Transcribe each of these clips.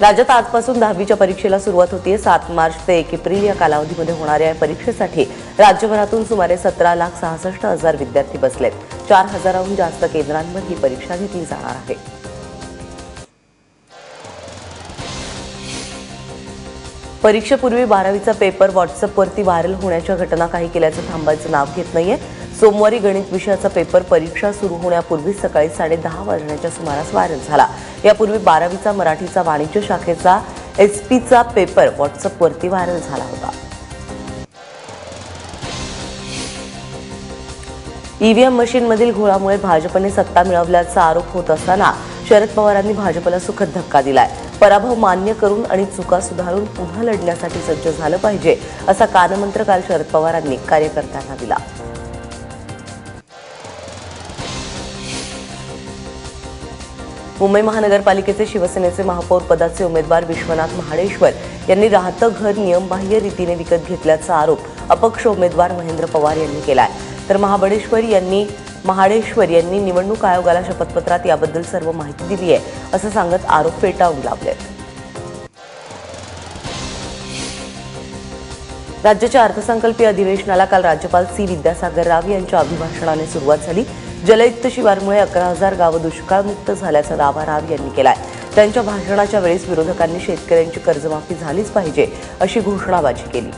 राज्यात आजपासून 10वीच्या परीक्षेला सुरुवात होतीये। 7 मार्च ते 1 एप्रिल या कालावधीमध्ये होणाऱ्या या परीक्षेसाठी राज्यभरातून सुमारे 17,66,000 विद्यार्थी बसलेत। 4,000हून जास्त केंद्रांवर ही परीक्षा घेतली जाणार आहे। परीक्षेपूर्वी 12वीचा पेपर व्हॉट्सअपवरती व्हायरल होण्याच्या घटना काही केल्याचं थांबायचं नाव घेत नाहीये। सोमवारी गणित विषयाचा पेपर परीक्षा सुरू होण्यापूर्वी सकाळी 10:30 वाजण्याच्या सुमारास व्हायरल झाला। यापूर्वी 12वीचा मराठीचा वाणिज्य शाखेचा एसपीचा पेपर व्हॉट्सअपवरती व्हायरल झाला होता। ईव्हीएम मशीनमधील घोळामुळे भाजपने सत्ता मिळवल्याचा आरोप होत असताना शरद पवारांनी भाजपला सुखद धक्का दिलाय। पराभव मान्य करून आणि चुका सुधारून पुन्हा लढण्यासाठी सज्ज झालं पाहिजे असा कानमंत्र काल शरद पवारांनी कार्यकर्त्यांना दिला। मुंबई महानगरपालिकेचे शिवसेनेचे महापौर पदाचे उमेदवार विश्वनाथ महाडेश्वर यांनी राहतं घर नियमबाह्य रीतीने विकत घेतल्याचा आरोप अपक्ष उमेदवार महेंद्र पवार यांनी केलाय। तर महाडेश्वर यांनी निवडणूक आयोगाला शपथपत्रात याबद्दल सर्व माहिती दिली आहे असं सांगत आरोप फेटाळून लावलेत। राज्याच्या अर्थसंकल्पीय अधिवेशनाला काल राज्यपाल सी विद्यासागर राव यांच्या अभिभाषणाने सुरुवात झाली। जलयुक्त शिवारमुळे 11,000 गावं दुष्काळमुक्त झाल्याचा दावा राव यांनी केलाय। त्यांच्या भाषणाच्या वेळेस विरोधकांनी शेतकऱ्यांची कर्जमाफी झालीच पाहिजे अशी घोषणाबाजी केली।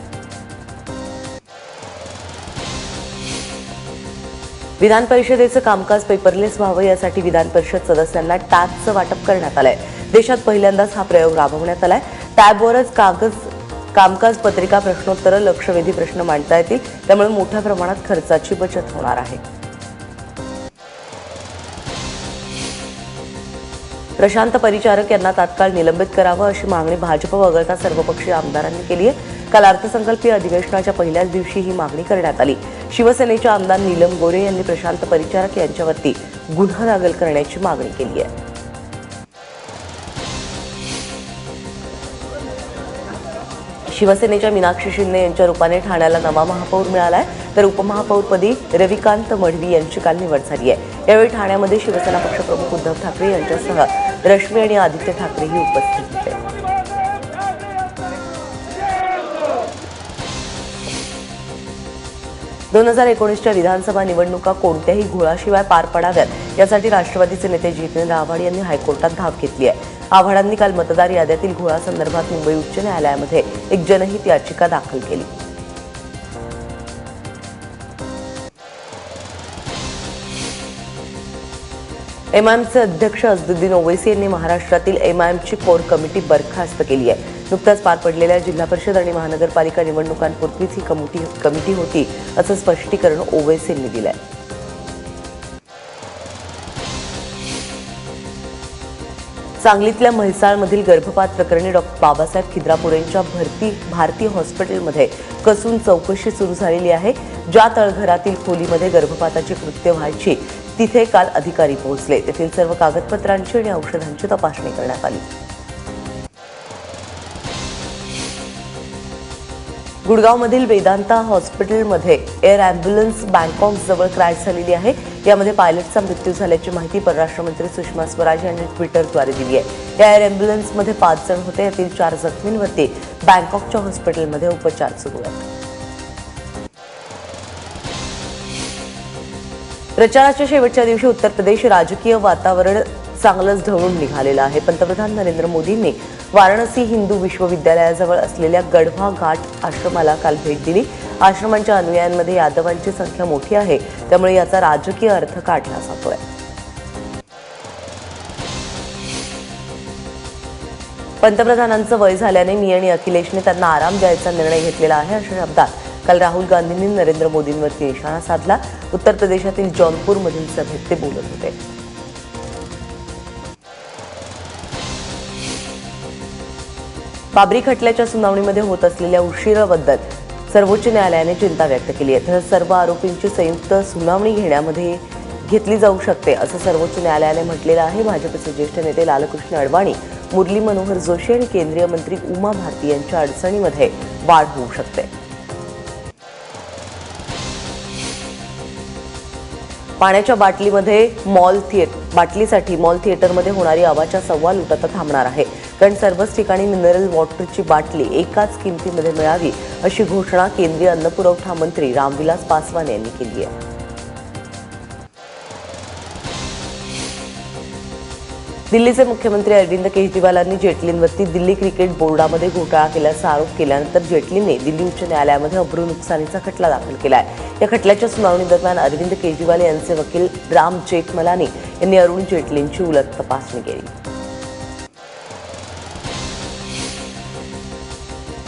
विधान परिषदेचं कामकाज पेपरलेस व्हावं यासाठी विधान परिषद सदस्यांना टॅबचं वाटप करण्यात आलंय। देशात पहिल्यांदाच हा प्रयोग राबवण्यात आलाय। टॅबवरच कामकाज पत्रिका प्रश्नोत्तरं लक्षवेधी प्रश्न मांडता येतील, त्यामुळे मोठ्या प्रमाणात खर्चाची बचत होणार आहे। प्रशांत परिचारक यांना तात्काळ निलंबित करावं अशी मागणी भाजप वगळता सर्वपक्षीय आमदारांनी केली आहे। काल अर्थसंकल्पीय अधिवेशनाच्या पहिल्याच दिवशी ही मागणी करण्यात आली। शिवसेनेच्या आमदार नीलम गोरे यांनी प्रशांत परिचारक यांच्यावरती गुन्हा दाखल करण्याची मागणी केली आहे। शिवसेनेच्या मीनाक्षी शिंदे यांच्या रूपाने ठाण्याला नवा महापौर मिळालाय, तर उपमहापौरपदी रविकांत मढवी यांची काल निवड झाली आहे। यावेळी ठाण्यामध्ये शिवसेना पक्षप्रमुख उद्धव ठाकरे यांच्यासह रश्मी आणि आदित्य ठाकरेही उपस्थित होते। 2019च्या विधानसभा निवडणुका कोणत्याही घोळाशिवाय पार पडाव्यात यासाठी राष्ट्रवादीचे नेते जितेंद्र आव्हाड यांनी हायकोर्टात धाव घेतली आहे। आव्हाडांनी काल मतदार याद्यातील घोळासंदर्भात मुंबई उच्च न्यायालयामध्ये एक जनहित याचिका दाखल केली। एमआयएमचे अध्यक्ष असदुद्दीन ओवैसी यांनी महाराष्ट्रातील एमआयएमची कोर कमिटी बरखास्त केली आहे। नुकत्याच पार पडलेल्या जिल्हा परिषद आणि महानगरपालिका निवडणुकांपूर्वीच ही कमिटी होती असं स्पष्टीकरण ओवैसींनी दिलंय। सांगलीतल्या म्हैसाळमधील गर्भपात प्रकरणी डॉक्टर बाबासाहेब खिद्रापुरेंच्या भारती हॉस्पिटलमध्ये कसून चौकशी सुरू झालेली आहे। ज्या तळघरातील खोलीमध्ये गर्भपाताची कृत्य व्हायची तिथे काल अधिकारी पोहोचले। तेथील सर्व कागदपत्रांची आणि औषधांची तपासणी करण्यात आली। गुडगावमधील वेदांता हॉस्पिटलमध्ये एअर अँब्युलन्स बँकॉक जवळ क्रॅश झालेली आहे। यामध्ये पायलटचा मृत्यू झाल्याची माहिती परराष्ट्र मंत्री सुषमा स्वराज यांनी ट्विटरद्वारे दिली आहे। या एअर अँब्युलन्समध्ये 5 जण होते, यातील 4 जखमींवरती बँकॉकच्या हॉस्पिटलमध्ये उपचार सुरू आहेत। प्रचाराच्या शेवटच्या दिवशी उत्तर प्रदेश राजकीय वातावरण चांगलंच ढवळून निघालेलं आहे। पंतप्रधान नरेंद्र मोदींनी वाराणसी हिंदू विश्वविद्यालयाजवळ असलेल्या गढवा घाट आश्रमाला काल भेट दिली। आश्रमांच्या अनुयायांमध्ये यादवांची संख्या मोठी आहे, त्यामुळे याचा राजकीय अर्थ काढला जातोय। पंतप्रधानांचं वय झाल्याने मी आणि अखिलेशने त्यांना आराम द्यायचा निर्णय घेतलेला आहे अशा शब्दात काल राहुल गांधींनी नरेंद्र मोदींवरती निशाणा साधला। उत्तर प्रदेशातील जौनपूरमधील सभेत ते बोलत होते। बाबरी खटल्याच्या सुनावणीमध्ये होत असलेल्या उशिराबद्दल सर्वोच्च न्यायालयाने चिंता व्यक्त केली आहे। तर सर्व आरोपींची संयुक्त सुनावणी घेतली जाऊ शकते असं सर्वोच्च न्यायालयाने म्हटलेलं आहे। भाजपचे ज्येष्ठ नेते लालकृष्ण अडवाणी, मुरली मनोहर जोशी आणि केंद्रीय मंत्री उमा भारती यांच्या अडचणीमध्ये वाढ होऊ शकते। पाण्याच्या बाटलीसाठी मॉल थिएटरमध्ये होणारी अवाच्या सव्वा लूट आता थांबणार आहे। कारण सर्वच ठिकाणी मिनरल वॉटरची बाटली एकाच किमतीमध्ये मिळावी अशी घोषणा केंद्रीय अन्नपुरवठा मंत्री रामविलास पासवान यांनी केली आहे. दिल्लीचे मुख्यमंत्री अरविंद केजरीवालांनी जेटलींवरती दिल्ली क्रिकेट बोर्डामध्ये घोटाळा केल्याचा आरोप केल्यानंतर जेटलीने दिल्ली उच्च न्यायालयामध्ये अब्रू नुकसानीचा खटला दाखल केला आहे. या खटल्याच्या सुनावणी दरम्यान अरविंद केजरीवाल यांचे वकील राम जेठमलानी यांनी अरुण जेटलींची उलट तपासणी केली.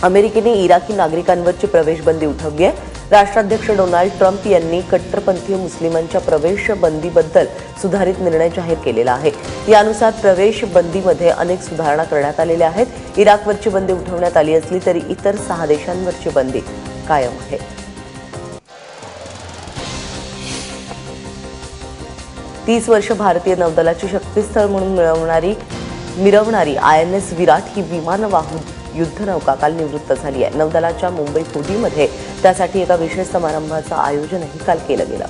अमेरिकेने इराकी नागरिकांवरची प्रवेशबंदी उठवली आहे. राष्ट्राध्यक्ष डोनाल्ड ट्रम्प यांनी कट्टरपंथीय मुस्लिमांच्या प्रवेश बंदीबद्दल सुधारित निर्णय जाहीर केलेला आहे. यानुसार प्रवेश बंदीमध्ये अनेक सुधारणा करण्यात आलेल्या आहेत. इराकवरची बंदी उठवण्यात आली असली तरी इतर 6 देशांवरची बंदी कायम आहे. तीस वर्ष भारतीय नौदलाची शक्तीस्थळ म्हणून मिरवणारी INS विराट ही विमानवाहू युद्धनौका काल निवृत्त झाली आहे. नौदलाच्या मुंबई फोर्टमध्ये त्यासाठी एका विशेष समारंभाचं आयोजनही काल केलं गेलं.